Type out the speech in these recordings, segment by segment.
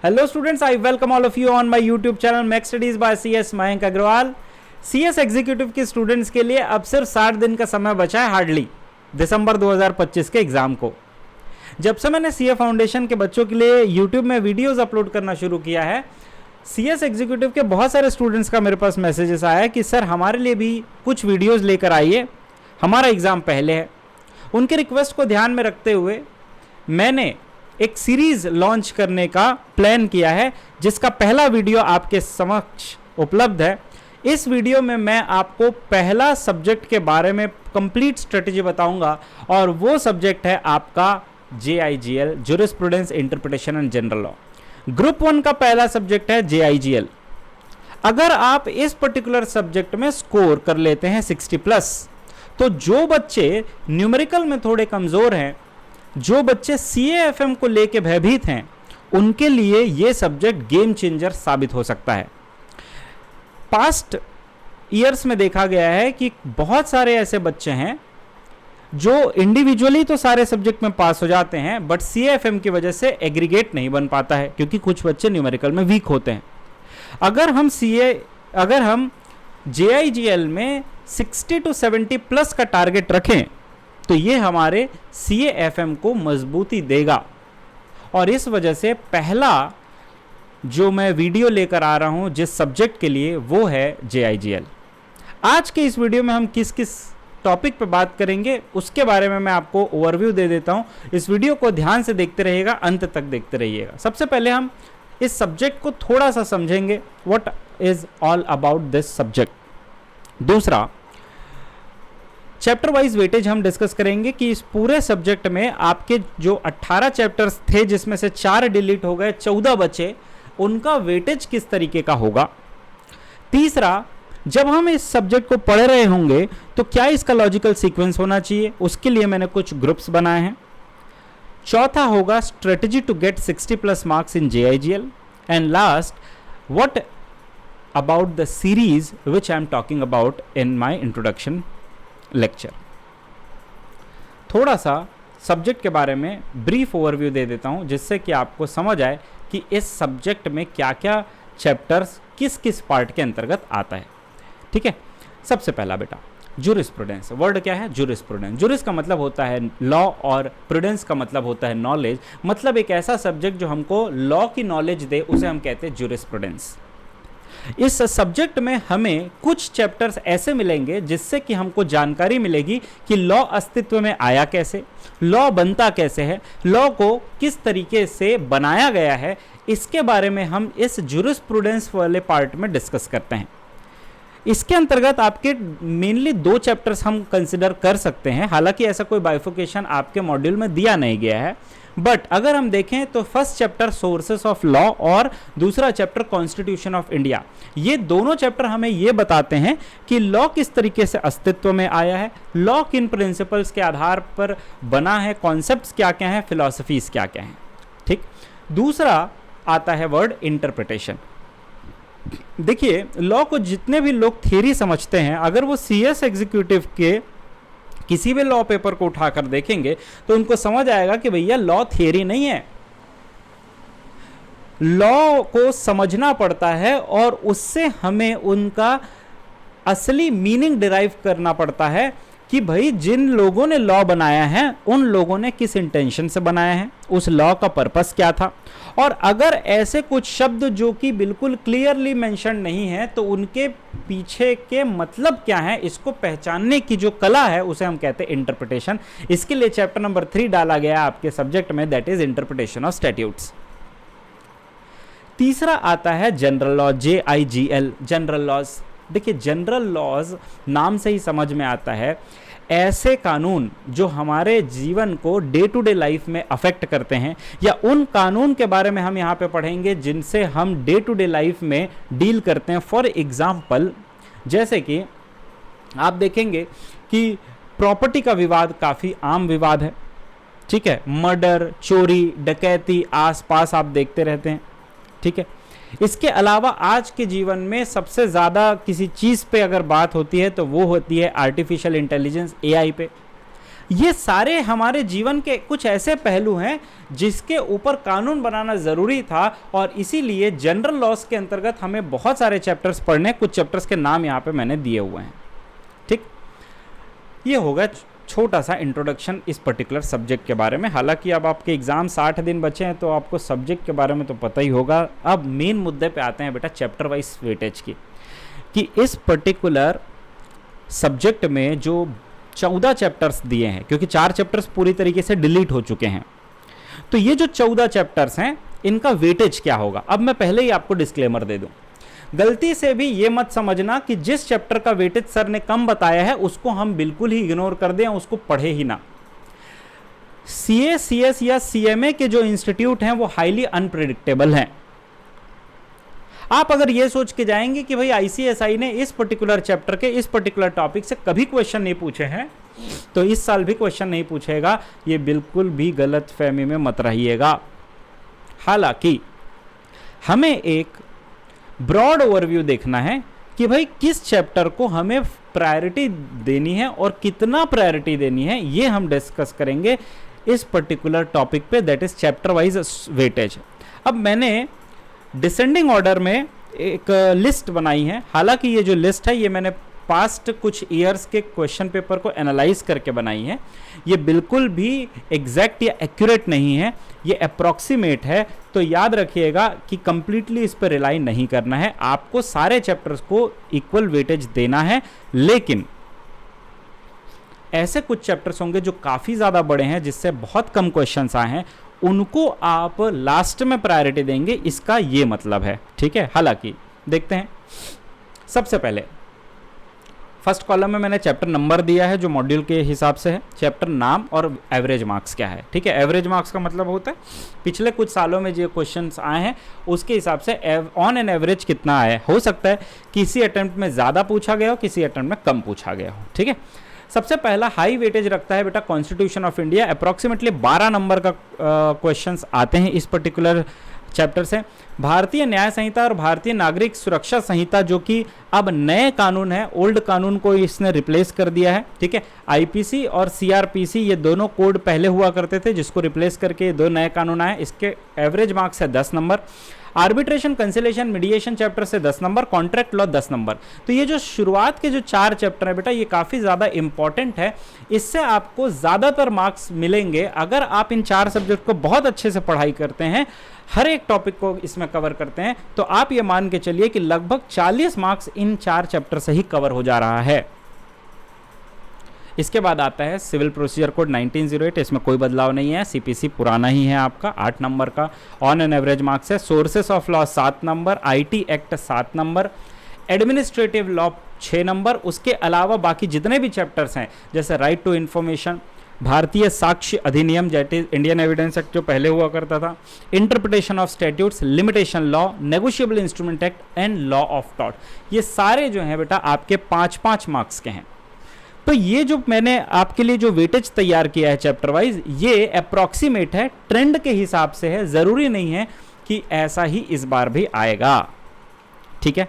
Hello students, I welcome all of you on my YouTube channel Max Studies by CS Mayank Agarwal. CS executive के students के लिए अब सिर्फ 60 दिन का समय बचा है हार्डली दिसंबर 2025 के एग्जाम को। जब से मैंने CA फाउंडेशन के बच्चों के लिए YouTube में वीडियोस अपलोड करना शुरू किया है, CS एग्जीक्यूटिव के बहुत सारे स्टूडेंट्स का मेरे पास मैसेजेस आया है कि सर हमारे लिए भी कुछ वीडियोस लेकर आइए, हमारा एग्ज़ाम पहले है। उनके रिक्वेस्ट को ध्यान में रखते हुए मैंने एक सीरीज लॉन्च करने का प्लान किया है, जिसका पहला वीडियो आपके समक्ष उपलब्ध है। इस वीडियो में मैं आपको पहला सब्जेक्ट के बारे में कंप्लीट स्ट्रेटेजी बताऊंगा और वो सब्जेक्ट है आपका JIGL, jurisprudence interpretation and general law. Group 1 का पहला सब्जेक्ट है JIGL। अगर आप इस पर्टिकुलर सब्जेक्ट में स्कोर कर लेते हैं 60+, तो जो बच्चे न्यूमेरिकल में थोड़े कमज़ोर हैं, जो बच्चे CAFM को लेके भयभीत हैं, उनके लिए ये सब्जेक्ट गेम चेंजर साबित हो सकता है। पास्ट ईयर्स में देखा गया है कि बहुत सारे ऐसे बच्चे हैं जो इंडिविजुअली तो सारे सब्जेक्ट में पास हो जाते हैं, बट CAFM की वजह से एग्रीगेट नहीं बन पाता है, क्योंकि कुछ बच्चे न्यूमेरिकल में वीक होते हैं। अगर हम JIGL में 60 to 70+ का टारगेट रखें तो ये हमारे CAFM को मजबूती देगा। और इस वजह से पहला जो मैं वीडियो लेकर आ रहा हूं जिस सब्जेक्ट के लिए, वो है JIGL। आज के इस वीडियो में हम किस किस टॉपिक पे बात करेंगे उसके बारे में मैं आपको ओवरव्यू दे देता हूं। इस वीडियो को ध्यान से देखते रहिएगा, अंत तक देखते रहिएगा। सबसे पहले हम इस सब्जेक्ट को थोड़ा सा समझेंगे, what is all about this subject. दूसरा, चैप्टर वाइज वेटेज हम डिस्कस करेंगे कि इस पूरे सब्जेक्ट में आपके जो 18 चैप्टर्स थे, जिसमें से 4 डिलीट हो गए, 14 बचे, उनका वेटेज किस तरीके का होगा। तीसरा, जब हम इस सब्जेक्ट को पढ़ रहे होंगे तो क्या इसका लॉजिकल सीक्वेंस होना चाहिए, उसके लिए मैंने कुछ ग्रुप्स बनाए हैं। चौथा होगा strategy to get 60+ marks in JIGL। And last, what about the series which I am talking about in my introduction lecture. थोड़ा सा सब्जेक्ट के बारे में ब्रीफ ओवरव्यू दे देता हूं, जिससे कि आपको समझ आए कि इस सब्जेक्ट में क्या क्या चैप्टर्स किस किस पार्ट के अंतर्गत आता है। ठीक है, सबसे पहला बेटा ज्यूरिस्प्रूडेंस। वर्ड क्या है? ज्यूरिस्प्रूडेंस। ज्यूरिस का मतलब होता है लॉ और प्रूडेंस का मतलब होता है नॉलेज। मतलब एक ऐसा सब्जेक्ट जो हमको लॉ की नॉलेज दे, उसे हम कहते हैं ज्यूरिस्प्रूडेंस। इस सब्जेक्ट में हमें कुछ चैप्टर्स ऐसे मिलेंगे जिससे कि हमको जानकारी मिलेगी कि लॉ अस्तित्व में आया कैसे, लॉ बनता कैसे है, लॉ को किस तरीके से बनाया गया है, इसके बारे में हम इस ज्यूरिस्प्रूडेंस वाले पार्ट में डिस्कस करते हैं। इसके अंतर्गत आपके मेनली 2 चैप्टर्स हम कंसिडर कर सकते हैं। हालांकि ऐसा कोई बाइफिकेशन आपके मॉड्यूल में दिया नहीं गया है, बट अगर हम देखें तो first chapter sources of law और दूसरा चैप्टर कॉन्स्टिट्यूशन ऑफ इंडिया, ये दोनों चैप्टर हमें ये बताते हैं कि लॉ किस तरीके से अस्तित्व में आया है, लॉ किन प्रिंसिपल्स के आधार पर बना है, कॉन्सेप्ट्स क्या क्या हैं, फिलॉसफीज क्या क्या हैं। ठीक, दूसरा आता है वर्ड इंटरप्रिटेशन। देखिए, लॉ को जितने भी लोग थियरी समझते हैं, अगर वो CS एग्जीक्यूटिव के किसी भी लॉ पेपर को उठाकर देखेंगे तो उनको समझ आएगा कि भैया लॉ थियरी नहीं है, लॉ को समझना पड़ता है और उससे हमें उनका असली मीनिंग डिराइव करना पड़ता है कि भाई जिन लोगों ने लॉ बनाया है उन लोगों ने किस इंटेंशन से बनाया है, उस लॉ का पर्पस क्या था। और अगर ऐसे कुछ शब्द जो कि बिल्कुल क्लियरली मेंशन नहीं है तो उनके पीछे के मतलब क्या है, इसको पहचानने की जो कला है उसे हम कहते हैं इंटरप्रिटेशन। इसके लिए चैप्टर नंबर 3 डाला गया आपके सब्जेक्ट में, that is interpretation of statutes. तीसरा आता है general law, JIGL, general laws. देखिए, जनरल लॉज नाम से ही समझ में आता है ऐसे कानून जो हमारे जीवन को डे टू डे लाइफ में अफेक्ट करते हैं, या उन कानून के बारे में हम यहाँ पे पढ़ेंगे जिनसे हम डे टू डे लाइफ में डील करते हैं। फॉर एग्जाम्पल, जैसे कि आप देखेंगे कि प्रॉपर्टी का विवाद काफ़ी आम विवाद है। ठीक है, मर्डर, चोरी, डकैती आसपास आप देखते रहते हैं। ठीक है, इसके अलावा आज के जीवन में सबसे ज़्यादा किसी चीज़ पे अगर बात होती है तो वो होती है आर्टिफिशियल इंटेलिजेंस, AI पे। ये सारे हमारे जीवन के कुछ ऐसे पहलू हैं जिसके ऊपर कानून बनाना ज़रूरी था, और इसीलिए जनरल लॉस के अंतर्गत हमें बहुत सारे चैप्टर्स पढ़ने, कुछ चैप्टर्स के नाम यहाँ पे मैंने दिए हुए हैं। ठीक, ये होगा छोटा सा इंट्रोडक्शन इस पर्टिकुलर सब्जेक्ट के बारे में। हालांकि अब आपके एग्ज़ाम 60 दिन बचे हैं तो आपको सब्जेक्ट के बारे में तो पता ही होगा। अब मेन मुद्दे पे आते हैं बेटा, चैप्टर वाइज वेटेज की, कि इस पर्टिकुलर सब्जेक्ट में जो 14 चैप्टर्स दिए हैं, क्योंकि 4 चैप्टर्स पूरी तरीके से डिलीट हो चुके हैं, तो ये जो 14 चैप्टर्स हैं इनका वेटेज क्या होगा। अब मैं पहले ही आपको डिस्क्लेमर दे दूं, गलती से भी ये मत समझना कि जिस चैप्टर का वेटेज सर ने कम बताया है उसको हम बिल्कुल ही इग्नोर कर दें, उसको पढ़े ही ना। सीए, सीएस या सीएमए के जो इंस्टीट्यूट हैं वो हाईली अनप्रेडिक्टेबल हैं। आप अगर ये सोच के जाएंगे कि भाई आईसीएसआई ने इस पर्टिकुलर चैप्टर के इस पर्टिकुलर टॉपिक से कभी क्वेश्चन नहीं पूछे हैं तो इस साल भी क्वेश्चन नहीं पूछेगा, ये बिल्कुल भी गलत फहमी में मत रहिएगा। हालांकि हमें एक ब्रॉड ओवरव्यू देखना है कि भाई किस चैप्टर को हमें प्रायोरिटी देनी है और कितना प्रायोरिटी देनी है, ये हम डिस्कस करेंगे इस पर्टिकुलर टॉपिक पे, that is chapter wise weightage. अब मैंने डिसेंडिंग ऑर्डर में एक लिस्ट बनाई है। हालांकि ये जो लिस्ट है ये मैंने पास्ट कुछ ईयर्स के क्वेश्चन पेपर को एनालाइज करके बनाई है। ये बिल्कुल भी एग्जैक्ट या एक्यूरेट नहीं है, ये अप्रॉक्सीमेट है। तो याद रखिएगा कि कंप्लीटली इस पर रिलाई नहीं करना है, आपको सारे चैप्टर्स को इक्वल वेटेज देना है। लेकिन ऐसे कुछ चैप्टर्स होंगे जो काफ़ी ज़्यादा बड़े हैं, जिससे बहुत कम क्वेश्चंस आए हैं, उनको आप लास्ट में प्रायोरिटी देंगे, इसका ये मतलब है। ठीक है, हालांकि देखते हैं। सबसे पहले फर्स्ट कॉलम में मैंने चैप्टर नंबर दिया है जो मॉड्यूल के हिसाब से है, चैप्टर नाम और एवरेज मार्क्स क्या है। ठीक है, एवरेज मार्क्स का मतलब होता है पिछले कुछ सालों में जो क्वेश्चंस आए हैं उसके हिसाब से ऑन एन एवरेज कितना आया है। हो सकता है किसी अटेम्प्ट में ज़्यादा पूछा गया हो, किसी अटेम्प्ट में कम पूछा गया हो। ठीक है, सबसे पहला हाई वेटेज रखता है बेटा constitution of India. Approximately 12 number का क्वेश्चंस आते हैं इस पर्टिकुलर चैप्टर से। भारतीय न्याय संहिता और भारतीय नागरिक सुरक्षा संहिता जो कि अब नए कानून है, ओल्ड कानून को इसने रिप्लेस कर दिया है। ठीक है, आईपीसी और सीआरपीसी ये दोनों कोड पहले हुआ करते थे, जिसको रिप्लेस करके ये दो नए कानून आए। इसके एवरेज मार्क्स है 10 number. Arbitration, conciliation, mediation chapter से 10 नंबर, कॉन्ट्रैक्ट लॉ 10 नंबर। तो ये जो शुरुआत के जो 4 चैप्टर है बेटा ये काफ़ी ज़्यादा इंपॉर्टेंट है, इससे आपको ज़्यादातर मार्क्स मिलेंगे अगर आप इन 4 सब्जेक्ट को बहुत अच्छे से पढ़ाई करते हैं, हर एक टॉपिक को इसमें कवर करते हैं। तो आप ये मान के चलिए कि लगभग 40 मार्क्स इन 4 चैप्टर से ही कवर हो जा रहा है। इसके बाद आता है सिविल प्रोसीजर कोड 1908, इसमें कोई बदलाव नहीं है, सीपीसी पुराना ही है आपका, 8 नंबर का ऑन एन एवरेज मार्क्स है। Sources of law 7 number, IT act 7 number, administrative law 6 number. उसके अलावा बाकी जितने भी चैप्टर्स हैं जैसे राइट टू इन्फॉर्मेशन, भारतीय साक्ष्य अधिनियम that is Indian evidence act जो पहले हुआ करता था, interpretation of statutes, limitation law, negotiable instrument act and law of tort, ये सारे जो हैं बेटा आपके 5-5 मार्क्स के हैं। तो ये जो मैंने आपके लिए जो वेटेज तैयार किया है चैप्टर वाइज, ये अप्रॉक्सीमेट है, ट्रेंड के हिसाब से है, ज़रूरी नहीं है कि ऐसा ही इस बार भी आएगा। ठीक है,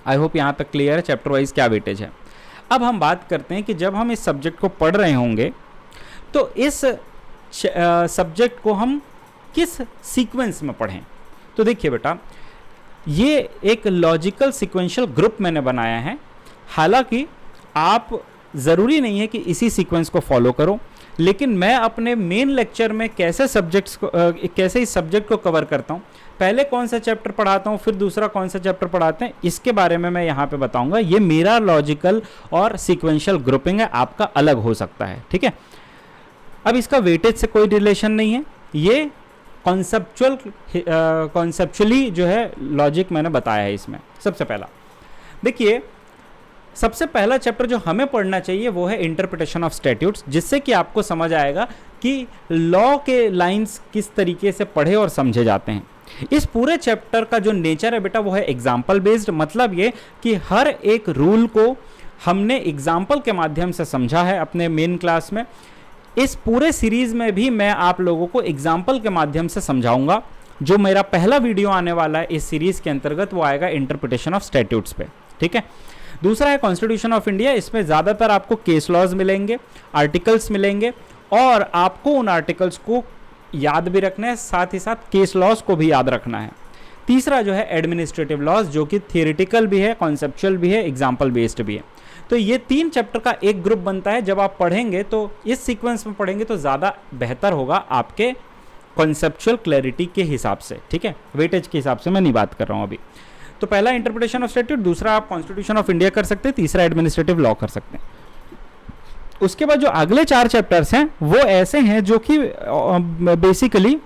आई होप यहाँ तक क्लियर है चैप्टर वाइज क्या वेटेज है। अब हम बात करते हैं कि जब हम इस सब्जेक्ट को पढ़ रहे होंगे तो इस सब्जेक्ट को हम किस सीक्वेंस में पढ़ें। तो देखिए बेटा, ये एक लॉजिकल सिक्वेंशियल ग्रुप मैंने बनाया है। हालांकि आप ज़रूरी नहीं है कि इसी सीक्वेंस को फॉलो करो, लेकिन मैं अपने मेन लेक्चर में कैसे इस सब्जेक्ट को कवर करता हूँ, पहले कौन सा चैप्टर पढ़ाता हूँ फिर दूसरा कौन सा चैप्टर पढ़ाते हैं, इसके बारे में मैं यहाँ पे बताऊँगा। ये मेरा लॉजिकल और सिक्वेंशियल ग्रुपिंग है, आपका अलग हो सकता है। ठीक है, अब इसका वेटेज से कोई रिलेशन नहीं है, ये कॉन्सेप्चुअली जो है लॉजिक मैंने बताया है इसमें। सबसे पहला देखिए, सबसे पहला चैप्टर जो हमें पढ़ना चाहिए वो है इंटरप्रिटेशन ऑफ स्टैट्यूट्स, जिससे कि आपको समझ आएगा कि लॉ के लाइंस किस तरीके से पढ़े और समझे जाते हैं। इस पूरे चैप्टर का जो नेचर है बेटा वो है एग्जाम्पल बेस्ड, मतलब ये कि हर एक रूल को हमने एग्जाम्पल के माध्यम से समझा है अपने मेन क्लास में। इस पूरे सीरीज में भी मैं आप लोगों को एग्जाम्पल के माध्यम से समझाऊंगा। जो मेरा पहला वीडियो आने वाला है इस सीरीज के अंतर्गत वो आएगा इंटरप्रिटेशन ऑफ स्टैट्यूट्स पे। ठीक है, दूसरा है कॉन्स्टिट्यूशन ऑफ इंडिया, इसमें ज़्यादातर आपको केस लॉज मिलेंगे, आर्टिकल्स मिलेंगे, और आपको उन आर्टिकल्स को याद भी रखना है, साथ ही साथ केस लॉज को भी याद रखना है। तीसरा जो है एडमिनिस्ट्रेटिव लॉज, जो कि थियोरेटिकल भी है, कॉन्सेप्चुअल भी है, एग्जाम्पल बेस्ड भी है। तो ये 3 चैप्टर का एक ग्रुप बनता है। जब आप पढ़ेंगे तो इस सीक्वेंस में पढ़ेंगे तो ज़्यादा बेहतर होगा आपके कॉन्सेप्चुअल क्लैरिटी के हिसाब से, ठीक है, वेटेज के हिसाब से मैं नहीं बात कर रहा हूँ अभी। तो पहला इंटरप्रिटेशन ऑफ स्टैट्यूट, दूसरा आप कॉन्स्टिट्यूशन ऑफ इंडिया कर सकते हैं, तीसरा एडमिनिस्ट्रेटिव लॉ कर सकते हैं। उसके बाद जो अगले 4 चैप्टर्स हैं वो ऐसे हैं जो कि बेसिकली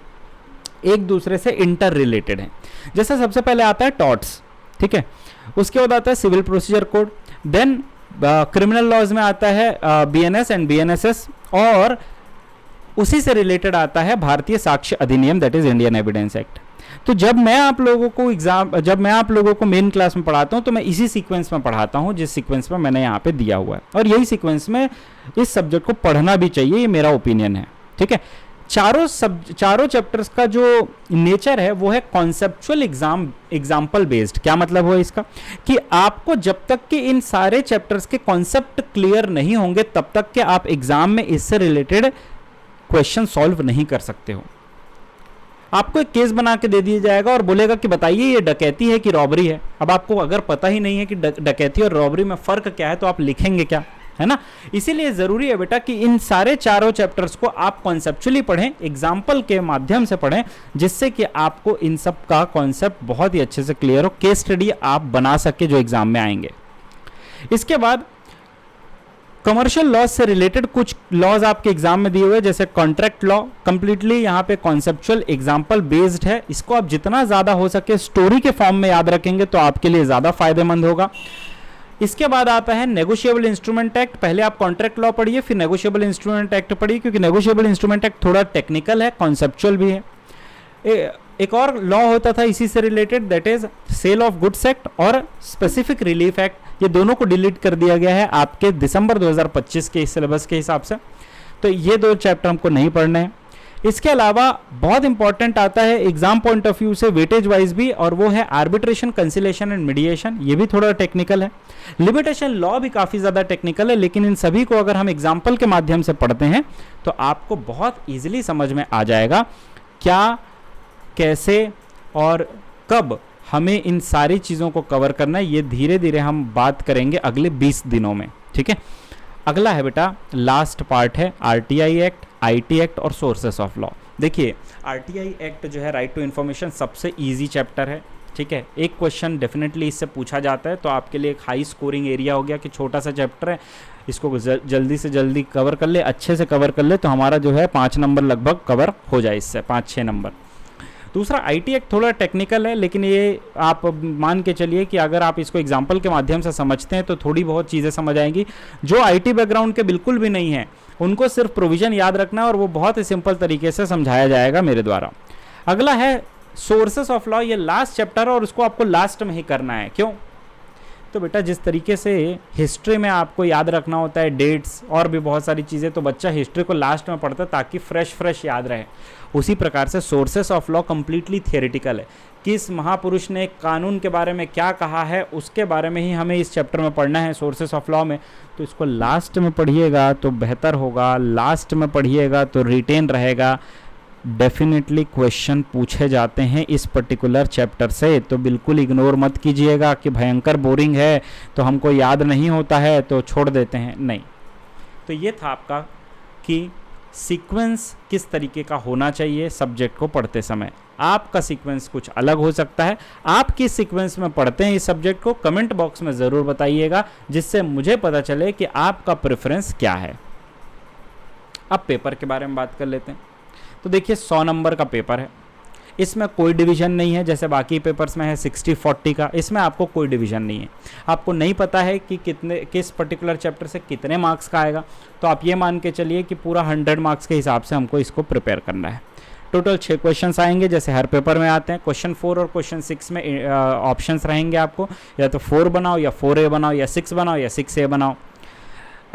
एक दूसरे से इंटर रिलेटेड हैं। जैसे सबसे पहले आता है टॉर्ट्स, ठीक है, उसके बाद आता है civil procedure code, then criminal laws में आता है बीएनएस एंड बीएनएसएस, और उसी से रिलेटेड आता है भारतीय साक्ष्य अधिनियम, that is Indian evidence act. तो जब मैं आप लोगों को मेन क्लास में पढ़ाता हूं तो मैं इसी सीक्वेंस में पढ़ाता हूं जिस सीक्वेंस में मैंने यहाँ पे दिया हुआ है, और यही सीक्वेंस में इस सब्जेक्ट को पढ़ना भी चाहिए, ये मेरा ओपिनियन है, ठीक है। चारों चैप्टर्स का जो नेचर है वो है कॉन्सेप्चुअल एग्जाम्पल बेस्ड। क्या मतलब हुआ इसका, कि आपको जब तक कि इन सारे चैप्टर्स के कॉन्सेप्ट क्लियर नहीं होंगे तब तक कि आप एग्जाम में इससे रिलेटेड क्वेश्चन सॉल्व नहीं कर सकते हो। आपको एक केस बना के दे दिया जाएगा और बोलेगा कि बताइए ये डकैती है कि रॉबरी है। अब आपको अगर पता ही नहीं है कि डकैती और रॉबरी में फर्क क्या है तो आप लिखेंगे क्या, है ना। इसीलिए जरूरी है बेटा कि इन सारे चारों चैप्टर्स को आप कॉन्सेप्चुअली पढ़ें, एग्जाम्पल के माध्यम से पढ़ें, जिससे कि आपको इन सब का कॉन्सेप्ट बहुत ही अच्छे से क्लियर हो, केस स्टडी आप बना सके जो एग्जाम में आएंगे। इसके बाद कमर्शियल लॉज से रिलेटेड कुछ लॉज आपके एग्जाम में दिए हुए, जैसे कॉन्ट्रैक्ट लॉ, कंप्लीटली यहाँ पे कॉन्सेप्चुअल एग्जाम्पल बेस्ड है। इसको आप जितना ज्यादा हो सके स्टोरी के फॉर्म में याद रखेंगे तो आपके लिए ज्यादा फायदेमंद होगा। इसके बाद आता है नेगोशिएबल इंस्ट्रूमेंट एक्ट। पहले आप कॉन्ट्रैक्ट लॉ पढ़िए, फिर नेगोशिएबल इंस्ट्रूमेंट एक्ट पढ़िए, क्योंकि नेगोशिएबल इंस्ट्रूमेंट एक्ट थोड़ा टेक्निकल है, कॉन्सेप्चुअल भी है। एक और लॉ होता था इसी से related, that is sale of goods act और स्पेसिफिक रिलीफ एक्ट। ये दोनों को डिलीट कर दिया गया है आपके दिसंबर 2025 के सिलेबस के हिसाब से, तो ये 2 चैप्टर हमको नहीं पढ़ने हैं। इसके अलावा बहुत इंपॉर्टेंट आता है एग्जाम पॉइंट ऑफ व्यू से वेटेज वाइज भी, और वो है आर्बिट्रेशन, कंसिलेशन एंड मीडिएशन। ये भी थोड़ा टेक्निकल है। लिमिटेशन लॉ भी काफी ज्यादा टेक्निकल है, लेकिन इन सभी को अगर हम एग्जाम्पल के माध्यम से पढ़ते हैं तो आपको बहुत ईजिली समझ में आ जाएगा क्या, कैसे और कब हमें इन सारी चीज़ों को कवर करना है। ये धीरे धीरे हम बात करेंगे अगले 20 दिनों में, ठीक है। अगला है बेटा, लास्ट पार्ट है आरटीआई एक्ट, आईटी एक्ट और सोर्सेस ऑफ लॉ। देखिए आरटीआई एक्ट जो है, राइट टू इन्फॉर्मेशन, सबसे इजी चैप्टर है, ठीक है। एक क्वेश्चन डेफिनेटली इससे पूछा जाता है, तो आपके लिए एक हाई स्कोरिंग एरिया हो गया कि छोटा सा चैप्टर है, इसको जल्दी से जल्दी कवर कर ले, अच्छे से कवर कर ले, तो हमारा जो है 5 नंबर लगभग कवर हो जाए इससे, 5-6 नंबर। दूसरा आईटी एक्ट थोड़ा टेक्निकल है, लेकिन ये आप मान के चलिए कि अगर आप इसको एग्जाम्पल के माध्यम से समझते हैं तो थोड़ी बहुत चीज़ें समझ आएंगी। जो आईटी बैकग्राउंड के बिल्कुल भी नहीं है उनको सिर्फ प्रोविजन याद रखना है, और वो बहुत ही सिंपल तरीके से समझाया जाएगा मेरे द्वारा। अगला है सोर्सेस ऑफ लॉ। ये लास्ट चैप्टर है और उसको आपको लास्ट में ही करना है। क्यों? तो बेटा जिस तरीके से हिस्ट्री में आपको याद रखना होता है डेट्स और भी बहुत सारी चीज़ें, तो बच्चा हिस्ट्री को लास्ट में पढ़ता है ताकि फ्रेश याद रहे। उसी प्रकार से sources of law completely theoretical है। किस महापुरुष ने कानून के बारे में क्या कहा है उसके बारे में ही हमें इस चैप्टर में पढ़ना है सोर्सेस ऑफ लॉ में। तो इसको लास्ट में पढ़िएगा तो बेहतर होगा, लास्ट में पढ़िएगा तो रिटेन रहेगा। डेफिनेटली क्वेश्चन पूछे जाते हैं इस पर्टिकुलर चैप्टर से, तो बिल्कुल इग्नोर मत कीजिएगा कि भयंकर बोरिंग है तो हमको याद नहीं होता है तो छोड़ देते हैं, नहीं। तो ये था आपका कि सीक्वेंस किस तरीके का होना चाहिए सब्जेक्ट को पढ़ते समय। आपका सीक्वेंस कुछ अलग हो सकता है। आप किस सीक्वेंस में पढ़ते हैं इस सब्जेक्ट को कमेंट बॉक्स में ज़रूर बताइएगा, जिससे मुझे पता चले कि आपका प्रेफरेंस क्या है। अब पेपर के बारे में बात कर लेते हैं। तो देखिए 100 नंबर का पेपर है, इसमें कोई डिवीज़न नहीं है जैसे बाकी पेपर्स में है 60-40 का। इसमें आपको कोई डिवीज़न नहीं है। आपको नहीं पता है कि किस पर्टिकुलर चैप्टर से कितने मार्क्स का आएगा, तो आप ये मान के चलिए कि पूरा 100 मार्क्स के हिसाब से हमको इसको प्रिपेयर करना है। टोटल 6 क्वेश्चंस आएंगे जैसे हर पेपर में आते हैं। क्वेश्चन 4 और क्वेश्चन 6 में ऑप्शंस रहेंगे आपको, या तो 4 बनाओ या 4A बनाओ या 6 बनाओ या 6A बनाओ।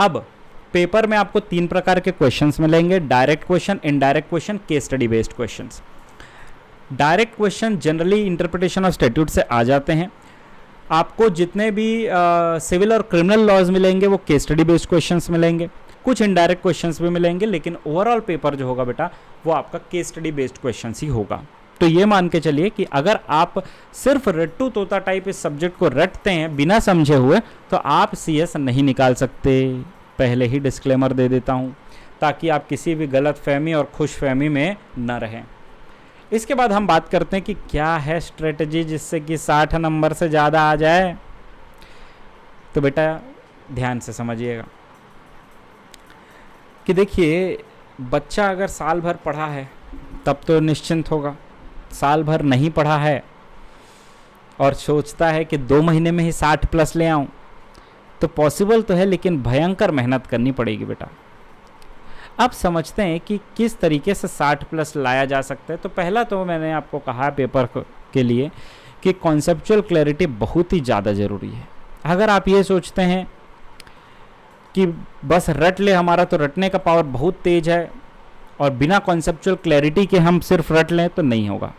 अब पेपर में आपको 3 प्रकार के क्वेश्चंस मिलेंगे, direct question, indirect question, case study based questions. Direct question generally interpretation of statute से आ जाते हैं। आपको जितने भी सिविल और क्रिमिनल लॉज मिलेंगे वो केस स्टडी बेस्ड क्वेश्चंस मिलेंगे, कुछ इनडायरेक्ट क्वेश्चंस भी मिलेंगे, लेकिन ओवरऑल पेपर जो होगा बेटा वो आपका केस स्टडी बेस्ड क्वेश्चंस ही होगा। तो ये मान के चलिए कि अगर आप सिर्फ रट्टू तोता टाइप इस सब्जेक्ट को रटते हैं बिना समझे हुए तो आप CS नहीं निकाल सकते। पहले ही डिस्क्लेमर दे देता हूँ ताकि आप किसी भी गलत फहमी और खुश फहमी में न रहें। इसके बाद हम बात करते हैं कि क्या है स्ट्रेटजी जिससे कि 60 नंबर से ज़्यादा आ जाए। तो बेटा ध्यान से समझिएगा कि देखिए, बच्चा अगर साल भर पढ़ा है तब तो निश्चिंत होगा, साल भर नहीं पढ़ा है और सोचता है कि 2 महीने में ही 60 प्लस ले आऊं, तो पॉसिबल तो है लेकिन भयंकर मेहनत करनी पड़ेगी बेटा। अब समझते हैं कि किस तरीके से 60 प्लस लाया जा सकता है। तो पहला तो मैंने आपको कहा पेपर के लिए कि कॉन्सेप्चुअल क्लैरिटी बहुत ही ज़्यादा ज़रूरी है। अगर आप ये सोचते हैं कि बस रट ले, हमारा तो रटने का पावर बहुत तेज है और बिना कॉन्सेप्चुअल क्लैरिटी के हम सिर्फ रट लें तो नहीं होगा।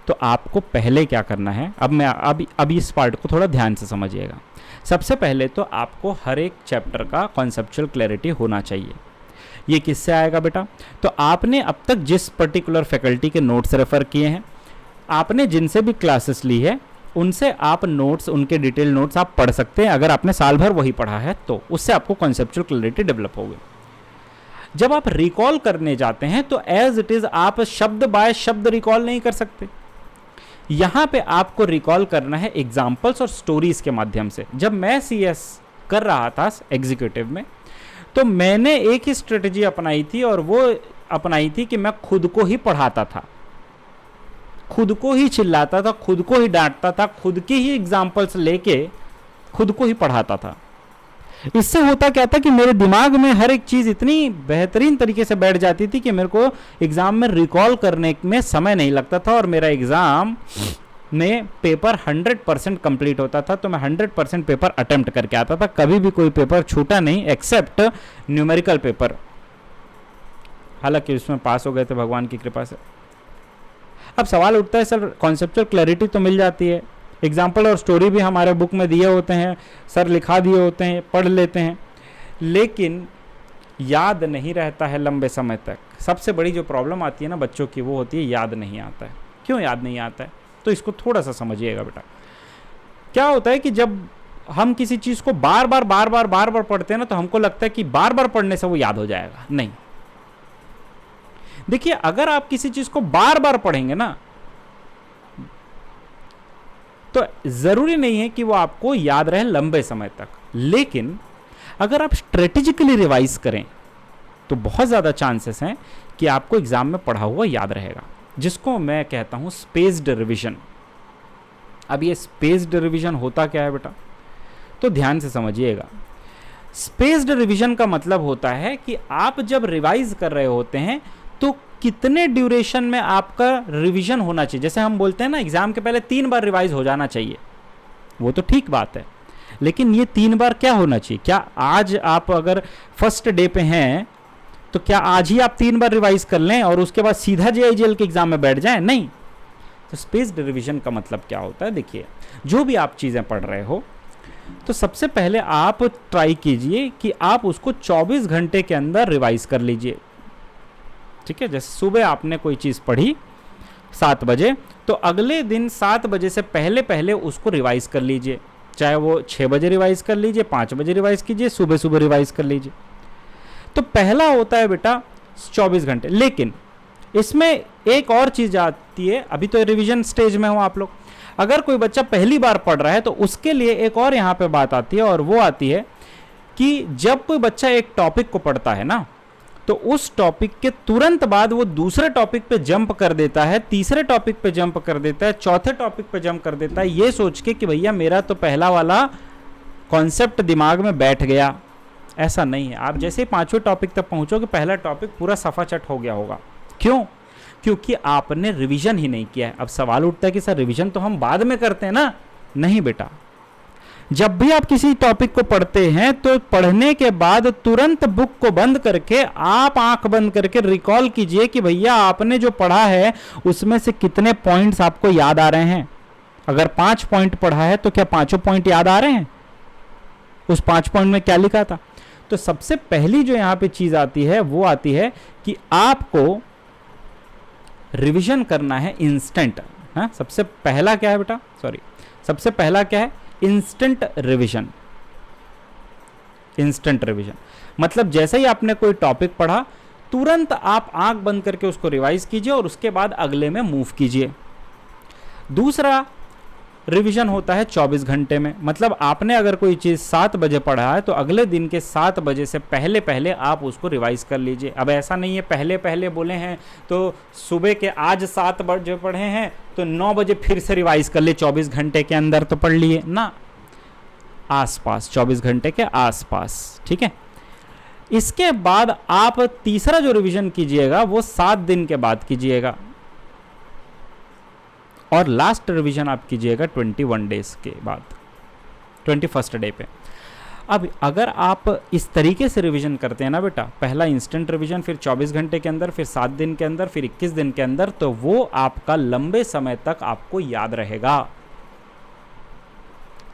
तो आपको पहले क्या करना है, अब इस पार्ट को थोड़ा ध्यान से समझिएगा। सबसे पहले तो आपको हर एक चैप्टर का कॉन्सेप्चुअल क्लैरिटी होना चाहिए। ये किससे आएगा बेटा? तो आपने अब तक जिस पर्टिकुलर फैकल्टी के नोट्स रेफर किए हैं, आपने जिनसे भी क्लासेस ली है, उनसे आप नोट्स, उनके डिटेल नोट्स आप पढ़ सकते हैं। अगर आपने साल भर वही पढ़ा है तो उससे आपको कॉन्सेप्चुअल क्लैरिटी डेवलप होगी। जब आप रिकॉल करने जाते हैं तो एज इट इज आप शब्द बाय शब्द रिकॉल नहीं कर सकते। यहां पे आपको रिकॉल करना है एग्जाम्पल्स और स्टोरीज के माध्यम से। जब मैं CS कर रहा था एग्जीक्यूटिव में, तो मैंने एक ही स्ट्रेटजी अपनाई थी और वो अपनाई थी कि मैं खुद को ही पढ़ाता था, खुद को ही चिल्लाता था, खुद को ही डांटता था, खुद की ही एग्जाम्पल्स लेके खुद को ही पढ़ाता था। इससे होता क्या था कि मेरे दिमाग में हर एक चीज़ इतनी बेहतरीन तरीके से बैठ जाती थी कि मेरे को एग्ज़ाम में रिकॉल करने में समय नहीं लगता था और मेरा एग्ज़ाम में पेपर 100% कंप्लीट होता था। तो मैं 100% पेपर अटेम्प्ट करके आता था, कभी भी कोई पेपर छूटा नहीं एक्सेप्ट न्यूमेरिकल पेपर। हालांकि उसमें पास हो गए थे भगवान की कृपा से। अब सवाल उठता है, सर कॉन्सेप्चुअल क्लैरिटी तो मिल जाती है, एग्जाम्पल और स्टोरी भी हमारे बुक में दिए होते हैं, सर लिखा दिए होते हैं, पढ़ लेते हैं, लेकिन याद नहीं रहता है लंबे समय तक। सबसे बड़ी जो प्रॉब्लम आती है ना बच्चों की, वो होती है याद नहीं आता है। क्यों याद नहीं आता है? तो इसको थोड़ा सा समझिएगा बेटा। क्या होता है कि जब हम किसी चीज़ को बार बार पढ़ते हैं ना, तो हमको लगता है कि बार बार पढ़ने से वो याद हो जाएगा। नहीं, देखिए, अगर आप किसी चीज़ को बार बार पढ़ेंगे ना, तो जरूरी नहीं है कि वो आपको याद रहे लंबे समय तक, लेकिन अगर आप स्ट्रेटेजिकली रिवाइज करें तो बहुत ज़्यादा चांसेस हैं कि आपको एग्जाम में पढ़ा हुआ याद रहेगा, जिसको मैं कहता हूं स्पेस्ड रिवीजन। अब ये स्पेस्ड रिवीजन होता क्या है बेटा? तो ध्यान से समझिएगा। स्पेस्ड रिवीजन का मतलब होता है कि आप जब रिवाइज कर रहे होते हैं तो कितने ड्यूरेशन में आपका रिवीजन होना चाहिए। जैसे हम बोलते हैं ना, एग्जाम के पहले 3 बार रिवाइज हो जाना चाहिए, वो तो ठीक बात है, लेकिन ये 3 बार क्या होना चाहिए? क्या आज आप अगर फर्स्ट डे पे हैं तो क्या आज ही आप 3 बार रिवाइज कर लें और उसके बाद सीधा JIGL के एग्जाम में बैठ जाएं? नहीं। तो स्पेस्ड रिवीजन का मतलब क्या होता है? देखिए, जो भी आप चीज़ें पढ़ रहे हो तो सबसे पहले आप ट्राई कीजिए कि आप उसको 24 घंटे के अंदर रिवाइज कर लीजिए। ठीक है, जैसे सुबह आपने कोई चीज़ पढ़ी 7 बजे, तो अगले दिन 7 बजे से पहले पहले उसको रिवाइज कर लीजिए। चाहे वो 6 बजे रिवाइज कर लीजिए, 5 बजे रिवाइज कीजिए, सुबह सुबह रिवाइज कर लीजिए। तो पहला होता है बेटा 24 घंटे। लेकिन इसमें एक और चीज़ आती है, अभी तो रिवीजन स्टेज में हो आप लोग। अगर कोई बच्चा पहली बार पढ़ रहा है तो उसके लिए एक और यहाँ पे बात आती है, और वो आती है कि जब कोई बच्चा एक टॉपिक को पढ़ता है ना, तो उस टॉपिक के तुरंत बाद वो दूसरे टॉपिक पे जंप कर देता है, तीसरे टॉपिक पे जंप कर देता है, चौथे टॉपिक पे जंप कर देता है, ये सोच के कि भैया मेरा तो पहला वाला कॉन्सेप्ट दिमाग में बैठ गया। ऐसा नहीं है। आप जैसे ही 5वें टॉपिक तक पहुंचोगे, पहला टॉपिक पूरा सफाचट हो गया होगा। क्यों? क्योंकि आपने रिवीजन ही नहीं किया है। अब सवाल उठता है कि सर रिवीजन तो हम बाद में करते हैं ना। नहीं बेटा, जब भी आप किसी टॉपिक को पढ़ते हैं तो पढ़ने के बाद तुरंत बुक को बंद करके आप आंख बंद करके रिकॉल कीजिए कि भैया आपने जो पढ़ा है उसमें से कितने पॉइंट्स आपको याद आ रहे हैं। अगर 5 पॉइंट पढ़ा है तो क्या पांचों पॉइंट याद आ रहे हैं? उस 5 पॉइंट में क्या लिखा था? तो सबसे पहली जो यहां पे चीज आती है वो आती है कि आपको रिवीजन करना है इंस्टेंट। हाँ, सबसे पहला क्या है बेटा? सॉरी, सबसे पहला क्या है? Instant revision. इंस्टेंट रिवीजन मतलब जैसे ही आपने कोई टॉपिक पढ़ा तुरंत आप आंख बंद करके उसको रिवाइज कीजिए और उसके बाद अगले में मूव कीजिए। दूसरा रिवीजन होता है 24 घंटे में, मतलब आपने अगर कोई चीज़ 7 बजे पढ़ा है तो अगले दिन के 7 बजे से पहले पहले आप उसको रिवाइज कर लीजिए। अब ऐसा नहीं है पहले पहले बोले हैं तो सुबह के आज 7 बजे पढ़े हैं तो 9 बजे फिर से रिवाइज कर लिए, 24 घंटे के अंदर तो पढ़ लिए ना, आसपास 24 घंटे के आसपास, ठीक है। इसके बाद आप तीसरा जो रिवीजन कीजिएगा वो 7 दिन के बाद कीजिएगा और लास्ट रिवीजन आप कीजिएगा 21 डेज के बाद, 21st डे पे। अब अगर आप इस तरीके से रिवीजन करते हैं ना बेटा, पहला इंस्टेंट रिवीजन, फिर 24 घंटे के अंदर, फिर 7 दिन के अंदर, फिर 21 दिन के अंदर, तो वो आपका लंबे समय तक आपको याद रहेगा,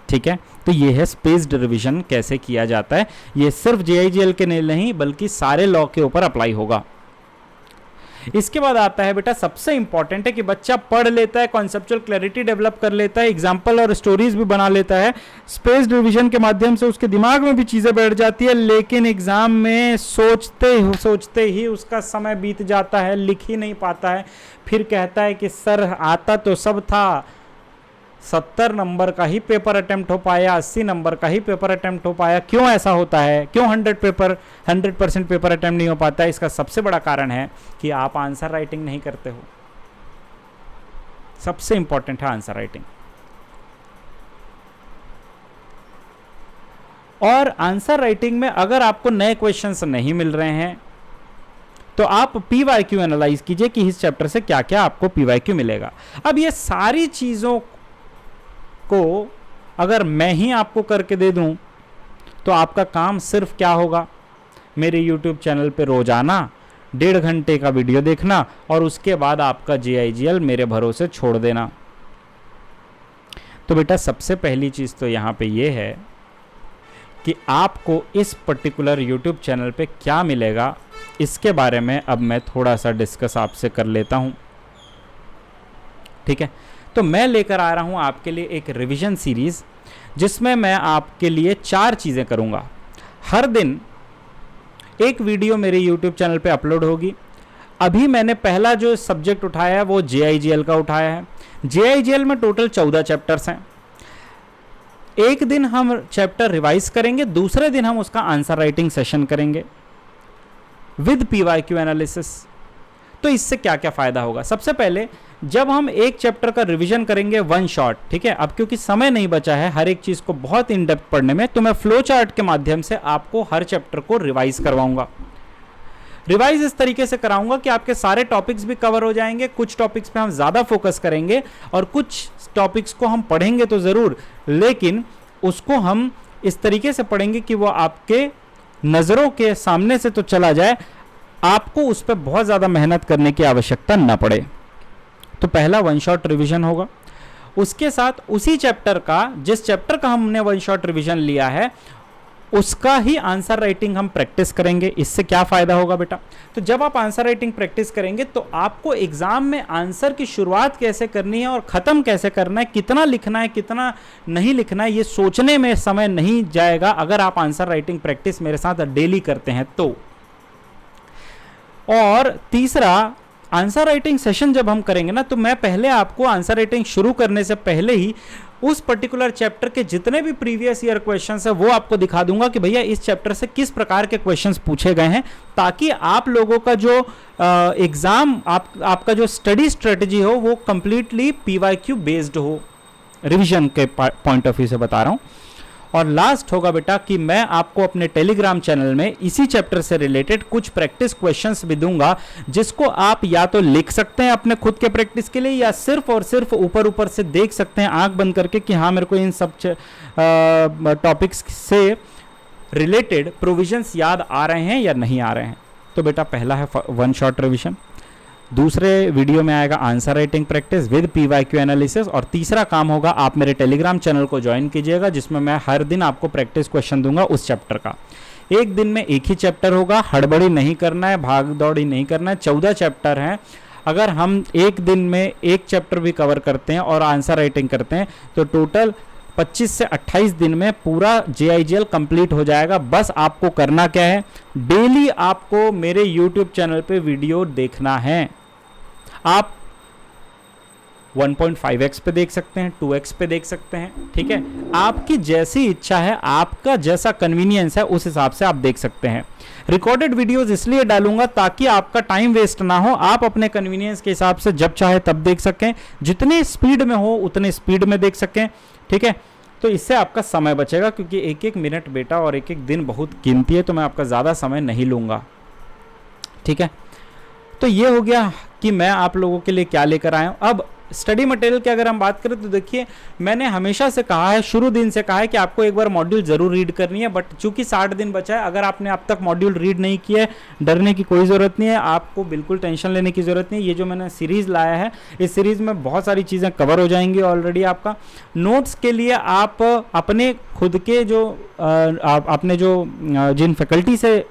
ठीक है। तो ये है स्पेस्ड रिवीजन कैसे किया जाता है। ये सिर्फ JIGL के नहीं बल्कि सारे लॉ के ऊपर अप्लाई होगा। इसके बाद आता है बेटा सबसे इंपॉर्टेंट है कि बच्चा पढ़ लेता है, कॉन्सेप्चुअल क्लैरिटी डेवलप कर लेता है, एग्जाम्पल और स्टोरीज भी बना लेता है, स्पेस्ड रिवीजन के माध्यम से उसके दिमाग में भी चीजें बैठ जाती है, लेकिन एग्जाम में सोचते ही उसका समय बीत जाता है, लिख ही नहीं पाता है, फिर कहता है कि सर आता तो सब था, 70 नंबर का ही पेपर अटेम्प्ट हो पाया, 80 नंबर का ही पेपर अटेम्प्ट हो पाया। क्यों ऐसा होता है? क्यों 100% पेपर अटेम्प्ट नहीं हो पाता है? इसका सबसे बड़ा कारण है कि आप आंसर राइटिंग नहीं करते हो। सबसे इंपॉर्टेंट है आंसर राइटिंग। और आंसर राइटिंग में अगर आपको नए क्वेश्चंस नहीं मिल रहे हैं तो आप PYQ एनालाइज कीजिए कि इस चैप्टर से क्या क्या आपको PYQ मिलेगा। अब ये सारी चीजों को अगर मैं ही आपको करके दे दूं तो आपका काम सिर्फ क्या होगा? मेरे YouTube चैनल पे रोजाना 1.5 घंटे का वीडियो देखना और उसके बाद आपका JIGL मेरे भरोसे छोड़ देना। तो बेटा सबसे पहली चीज तो यहां पे ये है कि आपको इस पर्टिकुलर YouTube चैनल पे क्या मिलेगा, इसके बारे में अब मैं थोड़ा सा डिस्कस आपसे कर लेता हूं, ठीक है। तो मैं लेकर आ रहा हूं आपके लिए एक रिवीजन सीरीज जिसमें मैं आपके लिए 4 चीज़ें करूंगा। हर दिन एक वीडियो मेरे YouTube चैनल पे अपलोड होगी। अभी मैंने पहला जो सब्जेक्ट उठाया है वो JIGL का उठाया है। JIGL में टोटल 14 चैप्टर्स हैं। एक दिन हम चैप्टर रिवाइज करेंगे, दूसरे दिन हम उसका आंसर राइटिंग सेशन करेंगे विद PYQ एनालिसिस। तो इससे क्या क्या फायदा होगा? सबसे पहले जब हम एक चैप्टर का रिवीजन करेंगे 1 शॉट, ठीक है, अब क्योंकि समय नहीं बचा है हर एक चीज को बहुत इन डेप्थ पढ़ने में, तो मैं फ्लो चार्ट के माध्यम से आपको हर चैप्टर को रिवाइज करवाऊंगा। रिवाइज इस तरीके से कराऊंगा कि आपके सारे टॉपिक्स भी कवर हो जाएंगे। कुछ टॉपिक्स पे हम ज्यादा फोकस करेंगे और कुछ टॉपिक्स को हम पढ़ेंगे तो जरूर, लेकिन उसको हम इस तरीके से पढ़ेंगे कि वो आपके नजरों के सामने से तो चला जाए, आपको उस पर बहुत ज्यादा मेहनत करने की आवश्यकता ना पड़े। तो पहला 1 शॉट रिवीजन होगा। उसके साथ उसी चैप्टर का, जिस चैप्टर का हमने 1 शॉट रिवीजन लिया है, उसका ही आंसर राइटिंग हम प्रैक्टिस करेंगे। इससे क्या फायदा होगा बेटा? तो जब आप आंसर राइटिंग प्रैक्टिस करेंगे तो आपको एग्जाम में आंसर की शुरुआत कैसे करनी है और खत्म कैसे करना है, कितना लिखना है कितना नहीं लिखना है, ये सोचने में समय नहीं जाएगा अगर आप आंसर राइटिंग प्रैक्टिस मेरे साथ डेली करते हैं तो। और तीसरा, आंसर राइटिंग सेशन जब हम करेंगे ना, तो मैं पहले आपको आंसर राइटिंग शुरू करने से पहले ही उस पर्टिकुलर चैप्टर के जितने भी प्रीवियस ईयर क्वेश्चंस है वो आपको दिखा दूंगा कि भैया इस चैप्टर से किस प्रकार के क्वेश्चंस पूछे गए हैं, ताकि आप लोगों का जो एग्जाम आपका जो स्टडी स्ट्रेटजी हो वो कंप्लीटली PYQ बेस्ड हो, रिवीजन के पॉइंट ऑफ व्यू से बता रहा हूं। और लास्ट होगा बेटा कि मैं आपको अपने टेलीग्राम चैनल में इसी चैप्टर से रिलेटेड कुछ प्रैक्टिस क्वेश्चंस भी दूंगा, जिसको आप या तो लिख सकते हैं अपने खुद के प्रैक्टिस के लिए, या सिर्फ और सिर्फ ऊपर ऊपर से देख सकते हैं आंख बंद करके कि हाँ मेरे को इन सब टॉपिक्स से रिलेटेड प्रोविजंस याद आ रहे हैं या नहीं आ रहे हैं। तो बेटा पहला है 1 शॉट रिवीजन। दूसरे वीडियो में आएगा answer writing practice with PYQ analysis, और तीसरा काम होगा आप मेरे टेलीग्राम चैनल को ज्वाइन कीजिएगा जिसमें मैं हर दिन आपको प्रैक्टिस क्वेश्चन दूंगा उस चैप्टर का। एक दिन में एक ही चैप्टर होगा, हड़बड़ी नहीं करना है, भाग दौड़ी नहीं करना है। 14 चैप्टर हैं, अगर हम एक दिन में एक चैप्टर भी कवर करते हैं और आंसर राइटिंग करते हैं तो टोटल 25 से 28 दिन में पूरा JIGL कंप्लीट हो जाएगा। बस आपको करना क्या है, डेली आपको मेरे YouTube चैनल पे वीडियो देखना है। आप 1.5x पे देख सकते हैं, 2x पे देख सकते हैं, ठीक है, आपकी जैसी इच्छा है, आपका जैसा कन्वीनियंस है उस हिसाब से आप देख सकते हैं। रिकॉर्डेड वीडियोस इसलिए डालूंगा ताकि आपका टाइम वेस्ट ना हो, आप अपने कन्वीनियंस के हिसाब से जब चाहे तब देख सकें, जितने स्पीड में हो उतने स्पीड में देख सकें, ठीक है। तो इससे आपका समय बचेगा, क्योंकि एक एक मिनट बेटा और एक एक दिन बहुत कीमती है, तो मैं आपका ज़्यादा समय नहीं लूँगा, ठीक है। तो ये हो गया कि मैं आप लोगों के लिए क्या लेकर आया हूँ। अब स्टडी मटेरियल की अगर हम बात करें तो देखिए, मैंने हमेशा से कहा है, शुरू दिन से कहा है कि आपको एक बार मॉड्यूल जरूर रीड करनी है, बट चूंकि 60 दिन बचा है, अगर आपने अब तक मॉड्यूल रीड नहीं किया है, डरने की कोई ज़रूरत नहीं है, आपको बिल्कुल टेंशन लेने की ज़रूरत नहीं है। ये जो मैंने सीरीज़ लाया है, इस सीरीज़ में बहुत सारी चीज़ें कवर हो जाएंगी ऑलरेडी। आपका नोट्स के लिए आप अपने खुद के जो आपने जो जिन फैकल्टी से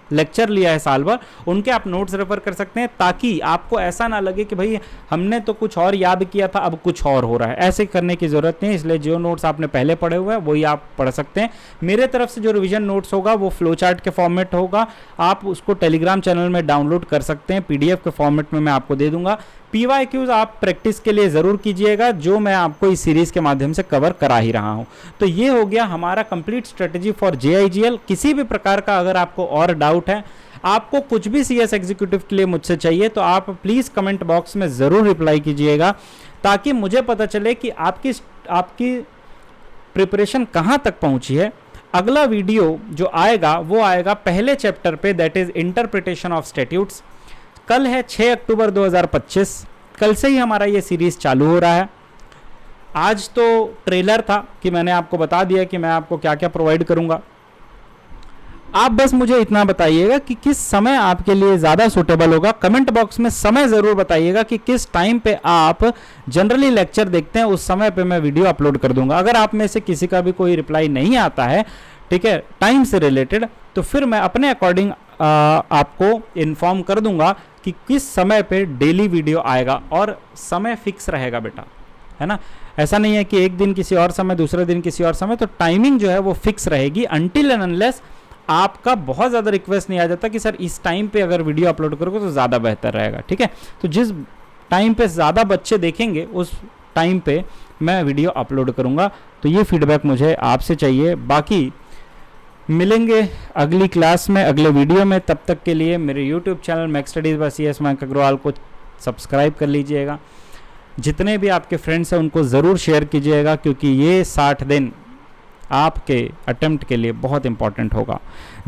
लेक्चर लिया है साल भर, उनके आप नोट्स रेफर कर सकते हैं, ताकि आपको ऐसा ना लगे कि भाई हमने तो कुछ और याद किया था अब कुछ और हो रहा है। ऐसे करने की ज़रूरत नहीं, इसलिए जो नोट्स आपने पहले पढ़े हुए हैं वही आप पढ़ सकते हैं। मेरे तरफ से जो रिवीजन नोट्स होगा वो फ्लो चार्ट के फॉर्मेट होगा, आप उसको टेलीग्राम चैनल में डाउनलोड कर सकते हैं, PDF के फॉर्मेट में मैं आपको दे दूंगा। PYQs आप प्रैक्टिस के लिए ज़रूर कीजिएगा, जो मैं आपको इस सीरीज़ के माध्यम से कवर करा ही रहा हूं। तो ये हो गया हमारा कंप्लीट स्ट्रेटजी फॉर JIGL। किसी भी प्रकार का अगर आपको और डाउट है, आपको कुछ भी CS एग्जीक्यूटिव के लिए मुझसे चाहिए, तो आप प्लीज़ कमेंट बॉक्स में ज़रूर रिप्लाई कीजिएगा, ताकि मुझे पता चले कि आपकी प्रिपरेशन कहाँ तक पहुँची है। अगला वीडियो जो आएगा वो आएगा पहले चैप्टर पे, that is interpretation of statutes. कल है 6 अक्टूबर 2025, कल से ही हमारा ये सीरीज़ चालू हो रहा है। आज तो ट्रेलर था कि मैंने आपको बता दिया कि मैं आपको क्या क्या प्रोवाइड करूंगा। आप बस मुझे इतना बताइएगा कि किस समय आपके लिए ज़्यादा सूटेबल होगा। कमेंट बॉक्स में समय ज़रूर बताइएगा कि किस टाइम पे आप जनरली लेक्चर देखते हैं, उस समय पे मैं वीडियो अपलोड कर दूंगा। अगर आप में से किसी का भी कोई रिप्लाई नहीं आता है, ठीक है, टाइम से रिलेटेड, तो फिर मैं अपने अकॉर्डिंग आपको इन्फॉर्म कर दूंगा कि किस समय पे डेली वीडियो आएगा, और समय फिक्स रहेगा बेटा, है ना। ऐसा नहीं है कि एक दिन किसी और समय, दूसरे दिन किसी और समय, तो टाइमिंग जो है वो फिक्स रहेगी अनटिल एंड अनलेस आपका बहुत ज़्यादा रिक्वेस्ट नहीं आ जाता कि सर इस टाइम पे अगर वीडियो अपलोड करोगे तो ज़्यादा बेहतर रहेगा, ठीक है। तो जिस टाइम पे ज़्यादा बच्चे देखेंगे उस टाइम पे मैं वीडियो अपलोड करूँगा। तो ये फीडबैक मुझे आपसे चाहिए। बाकी मिलेंगे अगली क्लास में, अगले वीडियो में। तब तक के लिए मेरे YouTube channel Max Studies by CS Mayank Agarwal को सब्सक्राइब कर लीजिएगा। जितने भी आपके फ्रेंड्स हैं उनको ज़रूर शेयर कीजिएगा, क्योंकि ये 60 दिन आपके अटेम्प्ट के लिए बहुत इंपॉर्टेंट होगा।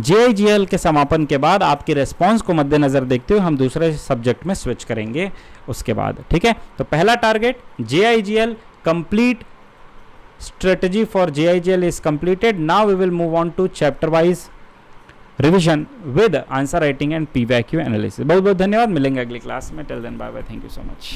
JIGL के समापन के बाद आपके रेस्पॉन्स को मद्देनज़र देखते हुए हम दूसरे सब्जेक्ट में स्विच करेंगे उसके बाद, ठीक है। तो पहला target JIGL complete strategy for JIGL is completed. Now we will move on to chapter wise revision with answer writing and PYQ analysis. बहुत बहुत धन्यवाद, मिलेंगे अगली क्लास में। Till then bye bye, thank you so much.